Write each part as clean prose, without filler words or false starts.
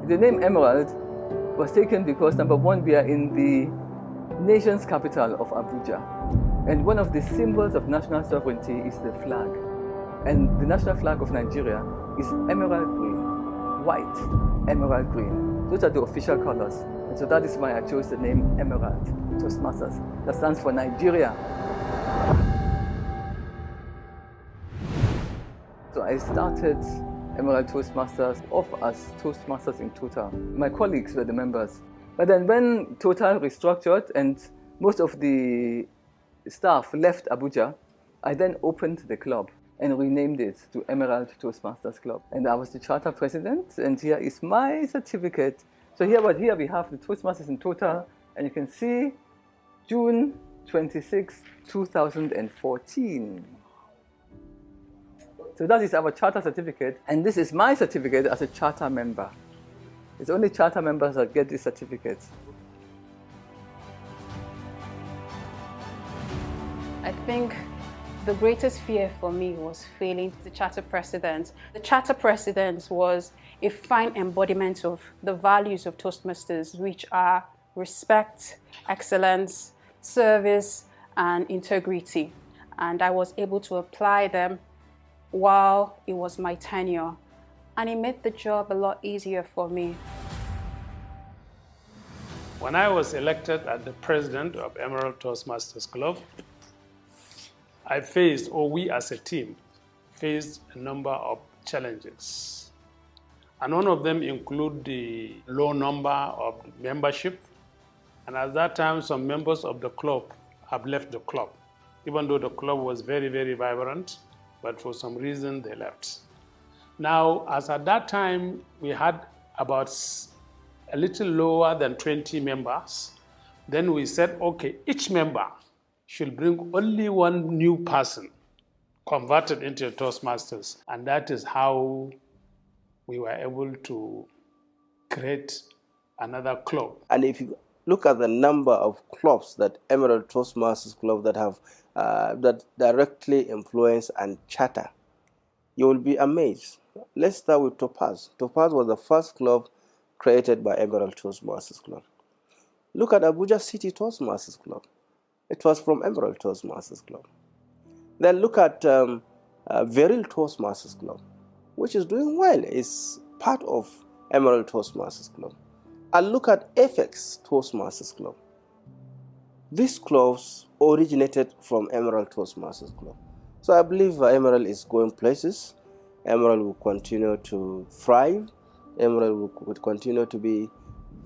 The name Emerald was taken because, number one, we are in the nation's capital of Abuja. And one of the symbols of national sovereignty is the flag. And the national flag of Nigeria is emerald green, white, emerald green. Those are the official colors. And so that is why I chose the name Emerald Toastmasters. That stands for Nigeria. So I started Emerald Toastmasters off as Toastmasters in Total. My colleagues were the members. But then when Total restructured and most of the staff left Abuja, I then opened the club and renamed it to Emerald Toastmasters Club. And I was the charter president, and here is my certificate. So here we have the Toastmasters in Total, and you can see June 26, 2014. So that is our charter certificate, and this is my certificate as a charter member. It's only charter members that get this certificate. I think the greatest fear for me was failing the charter president. The charter president was a fine embodiment of the values of Toastmasters, which are respect, excellence, service, and integrity. And I was able to apply them while it was my tenure. And it made the job a lot easier for me. When I was elected as the president of Emerald Toastmasters Club, I faced, or we as a team, faced a number of challenges. And one of them include the low number of membership. And at that time, some members of the club have left the club, even though the club was very, very vibrant, but for some reason they left. Now, as at that time, we had about a little lower than 20 members. Then we said, okay, each member should bring only one new person converted into Toastmasters. And that is how we were able to create another club. And if you look at the number of clubs that Emerald Toastmasters Club that have that directly influence and charter, you will be amazed. Let's start with Topaz. Topaz was the first club created by Emerald Toastmasters Club. Look at Abuja City Toastmasters Club. It was from Emerald Toastmasters Club. Then look at Veril Toastmasters Club, which is doing well. It's part of Emerald Toastmasters Club. And look at FX Toastmasters Club. These clubs originated from Emerald Toastmasters Club. So I believe Emerald is going places. Emerald will continue to thrive. Emerald will continue to be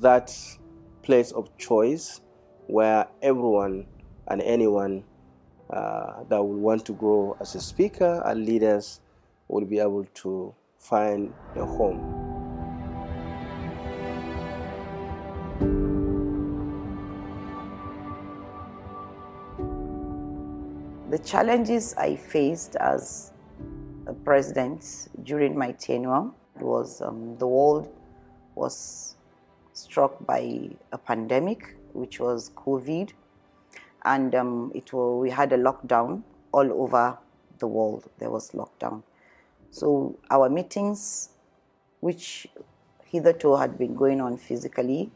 that place of choice where everyone and anyone that will want to grow as a speaker and leaders will be able to find a home. The challenges I faced as a president during my tenure was the world was struck by a pandemic, which was COVID, and we had a lockdown all over the world. There was lockdown. So our meetings, which hitherto had been going on physically,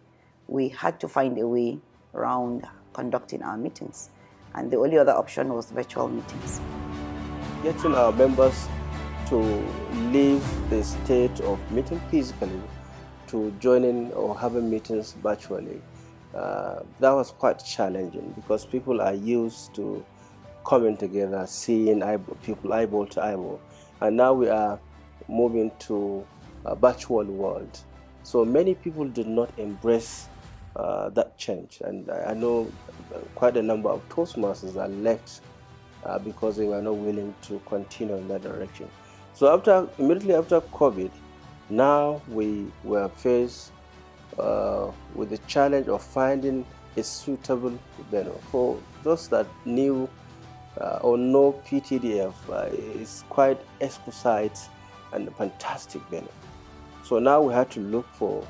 we had to find a way around conducting our meetings. And the only other option was virtual meetings. Getting our members to leave the state of meeting physically to joining or having meetings virtually, that was quite challenging because people are used to coming together, seeing people eyeball to eyeball. And now we are moving to a virtual world. So many people did not embrace that change. And I know quite a number of Toastmasters are left because they were not willing to continue in that direction. So immediately after COVID, now we were faced with the challenge of finding a suitable venue. For those that knew or know PTDF, it's quite exquisite and a fantastic venue. So now we had to look for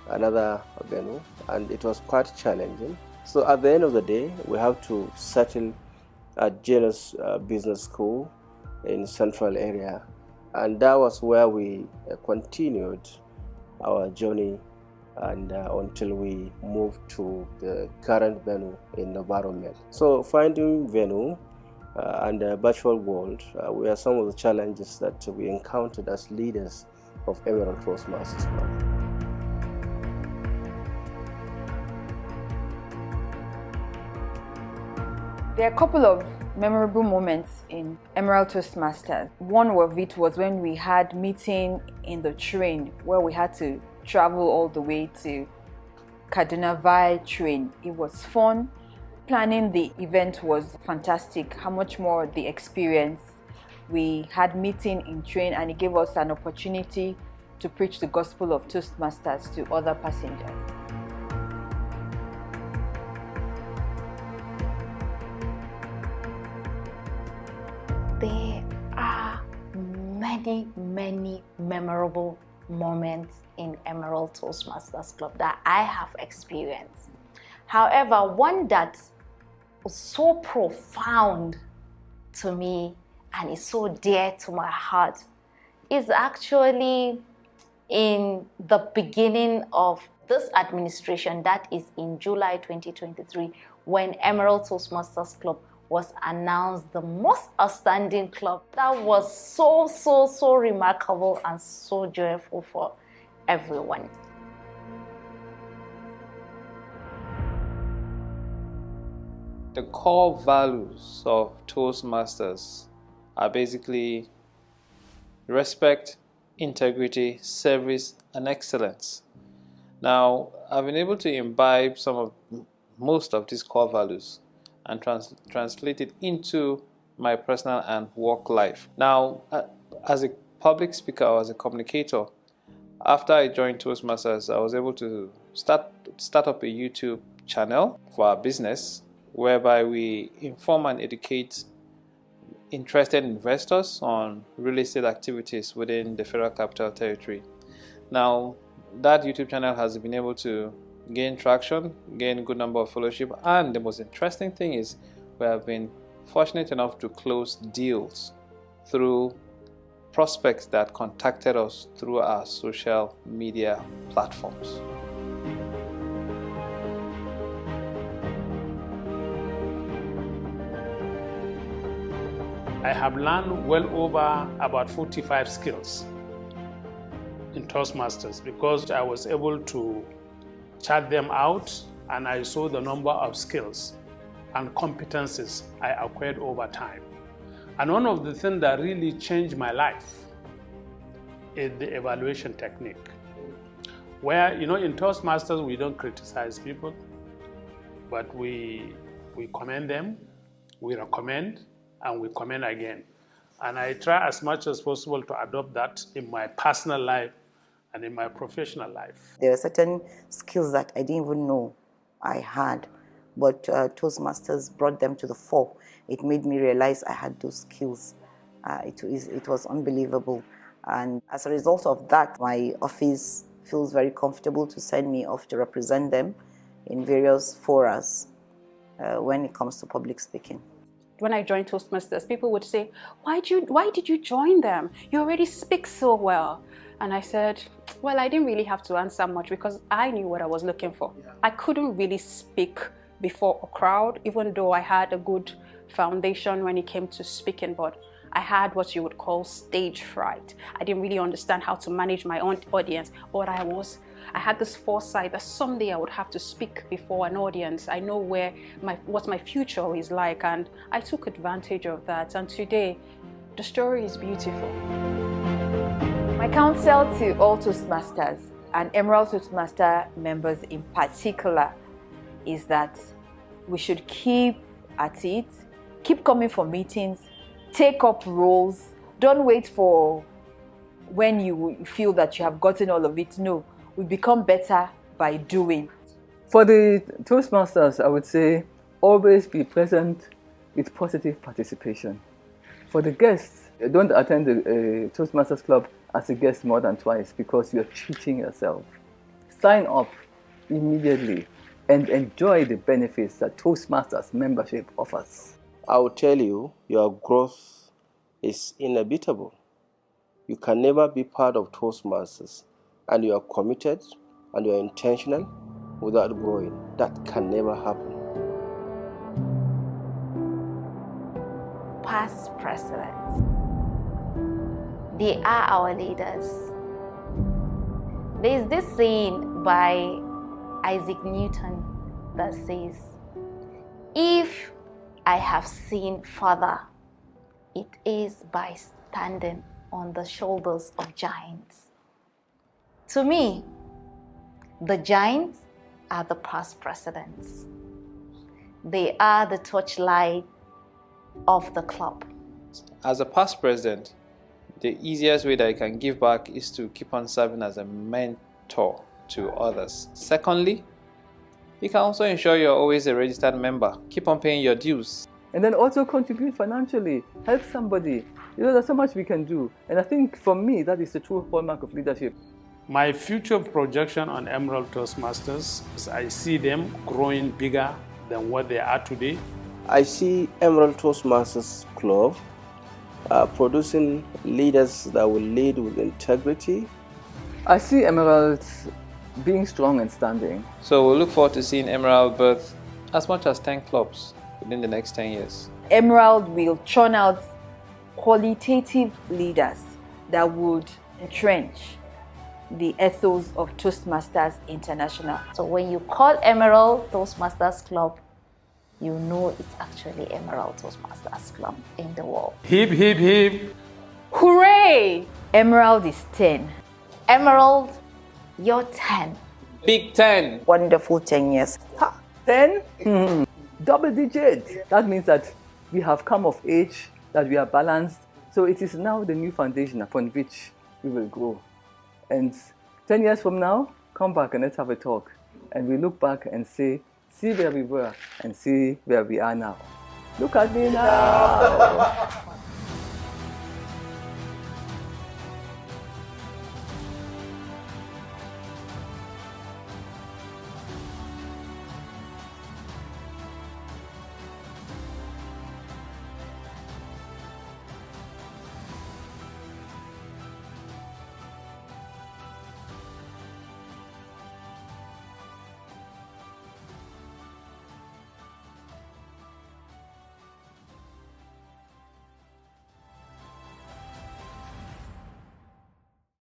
another venue, and it was quite challenging. So at the end of the day, we have to settle at Janus Business School in central area, and that was where we continued our journey and until we move to the current venue in the environment. So finding venue and the virtual world were some of the challenges that we encountered as leaders of Emerald Toastmasters Club. There are a couple of memorable moments in Emerald Toastmasters. One of it was when we had meeting in the train where we had to travel all the way to Kaduna via train. It was fun. Planning the event was fantastic. How much more the experience. We had meeting in train and it gave us an opportunity to preach the gospel of Toastmasters to other passengers. There are many memorable moments in Emerald Toastmasters Club that I have experienced. However, one that was so profound to me and is so dear to my heart is actually in the beginning of this administration, that is in July 2023, when Emerald Toastmasters Club was announced the most outstanding club. That was so remarkable and so joyful for everyone. The core values of Toastmasters are basically respect, integrity, service, and excellence. Now, I've been able to imbibe most of these core values and translate it into my personal and work life. Now, as a public speaker or as a communicator, after I joined Toastmasters, I was able to start up a YouTube channel for our business, whereby we inform and educate interested investors on real estate activities within the Federal Capital Territory. Now, that YouTube channel has been able to gain traction, gain a good number of followership, and the most interesting thing is we have been fortunate enough to close deals through prospects that contacted us through our social media platforms. I have learned well over about 45 skills in Toastmasters because I was able to chart them out and I saw the number of skills and competencies I acquired over time. And one of the things that really changed my life is the evaluation technique. Where, in Toastmasters, we don't criticize people, but we commend them, we recommend, and we commend again. And I try as much as possible to adopt that in my personal life and in my professional life. There are certain skills that I didn't even know I had, but Toastmasters brought them to the fore. It made me realize I had those skills. It was unbelievable. And as a result of that, my office feels very comfortable to send me off to represent them in various forums when it comes to public speaking. When I joined Toastmasters, people would say, why did you join them? You already speak so well. And I said, well, I didn't really have to answer much because I knew what I was looking for. I couldn't really speak before a crowd, even though I had a good foundation when it came to speaking, but I had what you would call stage fright. I didn't really understand how to manage my own audience, but I had this foresight that someday I would have to speak before an audience. I know what my future is like, and I took advantage of that. And today, the story is beautiful. My counsel to all Toastmasters and Emerald Toastmaster members in particular is that we should keep at it, keep coming for meetings, take up roles. Don't wait for when you feel that you have gotten all of it. No, we become better by doing. For the Toastmasters, I would say always be present with positive participation. For the guests, don't attend the Toastmasters Club as a guest more than twice because you're cheating yourself. Sign up immediately and enjoy the benefits that Toastmasters membership offers. I will tell you, your growth is inevitable. You can never be part of Toastmasters and you are committed and you are intentional without growing, that can never happen. Past presidents, they are our leaders. There is this saying by Isaac Newton that says, if I have seen Father, it is by standing on the shoulders of giants. To me, the giants are the past presidents. They are the torchlight of the club. As a past president, the easiest way that you can give back is to keep on serving as a mentor to others. Secondly, you can also ensure you're always a registered member. Keep on paying your dues. And then also contribute financially, help somebody. There's so much we can do. And I think for me, that is the true hallmark of leadership. My future projection on Emerald Toastmasters is I see them growing bigger than what they are today. I see Emerald Toastmasters Club producing leaders that will lead with integrity. I see Emerald being strong and standing. So we'll look forward to seeing Emerald birth as much as 10 clubs within the next 10 years. Emerald will churn out qualitative leaders that would entrench the ethos of Toastmasters International. So when you call Emerald Toastmasters Club, you know it's actually Emerald Toastmasters Club in the world. Hip, hip, hip. Hooray! Emerald is 10. Emerald, you're 10. Big 10. Wonderful 10 years. 10? Double digit. That means that we have come of age, that we are balanced. So it is now the new foundation upon which we will grow. And 10 years from now, come back and let's have a talk. And we look back and say, see where we were and see where we are now. Look at me now.